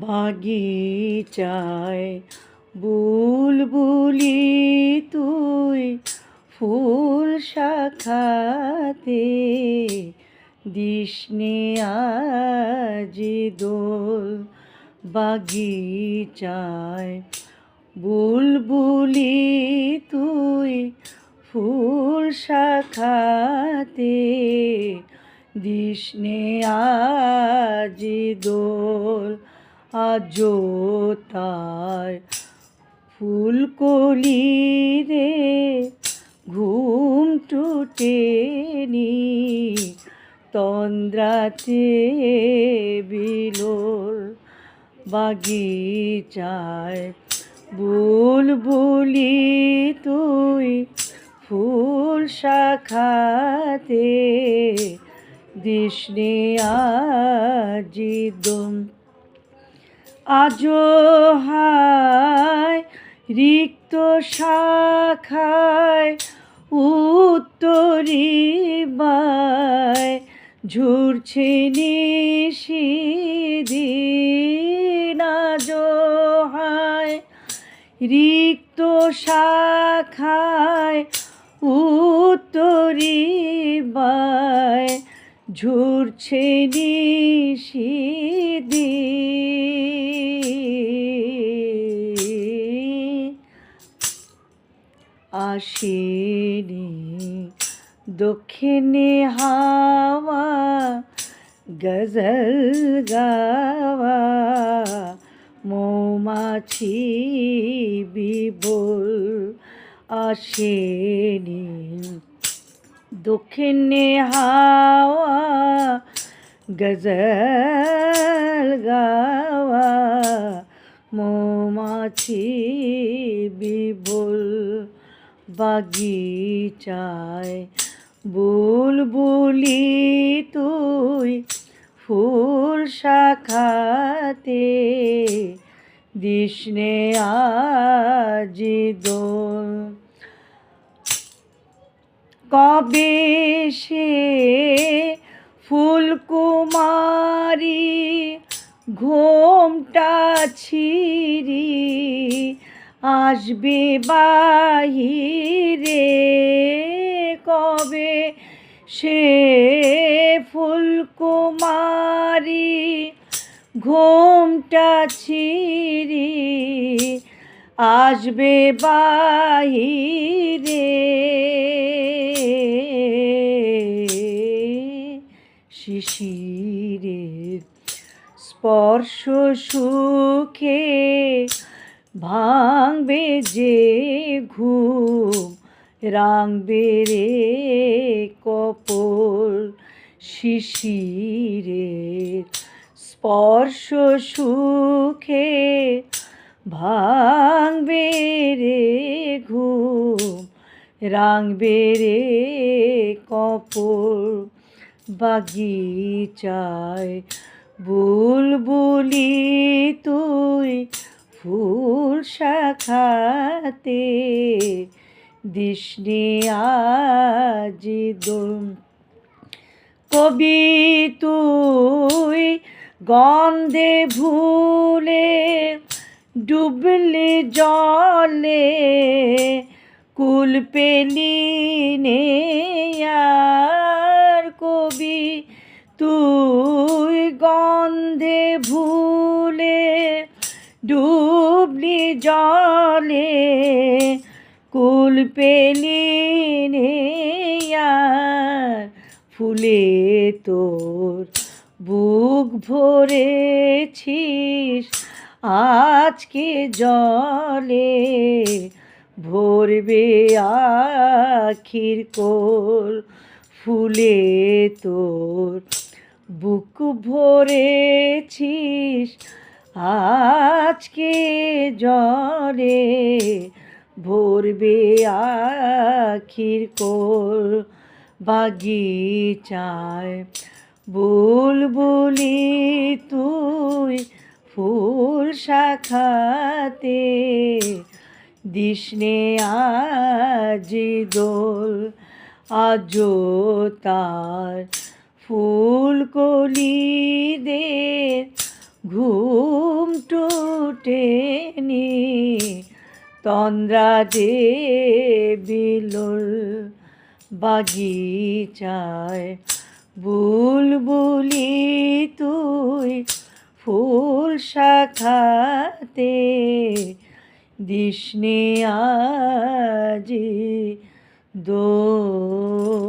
বাগিচায় বুলবুলি তুই ফুল শাখাতে দিসনে আজি দোল। বাগিচায় বুলবুলি তুই ফুল শাখাতে দিসনে আজি দোল। আজো তার ফুলকলি রে ঘুম টুটেনি, তন্দ্রাতে বিলোল। বাগিচায় বুলবুলি তুই ফুল শাখাতে দিসনে আজি দোল। আজো হায় রিক্ত শাখায় উত্তরি বায় ঝুরছে নিশিদিন। আজো হায় রিক্ত শাখায় উত্তরি বায় ঝুরছে নিশিদিন। আসেনি দক্ষিণে হাওয়া গজল গাওয়া, মৌমাছি বিবল। আসেনি দক্ষিণে হাওয়া গজল গাওয়া, মৌমাছি বিবল। বাগিচায় বুলবুলি তুই ফুল শাখাতে দিসনে আজি দোল। কবে সে ফুলকুমারী ঘোমটা ছিঁড়ি আসবে বাহিরে? কবে সে ফুলকুমারী ঘোমটা ছিঁড়ি আসবে বাহিরে? শিশিরের স্পর্শ সুখে ভাঙবে যে ঘুম, রাঙবে রে কপোল। শিশিরের স্পর্শ সুখে ভাঙবে রে ঘুম, রাঙবে রে কপোল। বাগিচায় বুলবুলি তুই ফুল শাখাতে দিসনে আজি দোল। কবি তুই গন্ধে ভুলে ডুবলে জলে, কুল পেলি নে আর। কবি তুই গন্ধে ভুলে ডুবলি জলে, কুল পেলি নে আর। ফুলে তোর বুক ভরেছিস আজকে জলে, ভরবে আখির কোল। ফুলে তোর বুক ভরেছিস আজকে জলে, ভরবে আখির কোল। বাগিচায় বুলবুলি তুই ফুল শাখাতে দিসনে আজি দোল। আজো তার ফুলকলি দে ঘুম টুটেনি তন্দ্রা যে বিলোল বাগিচায় বুলবুলি তুই ফুল শাখাতে দিসনে আজি দোল।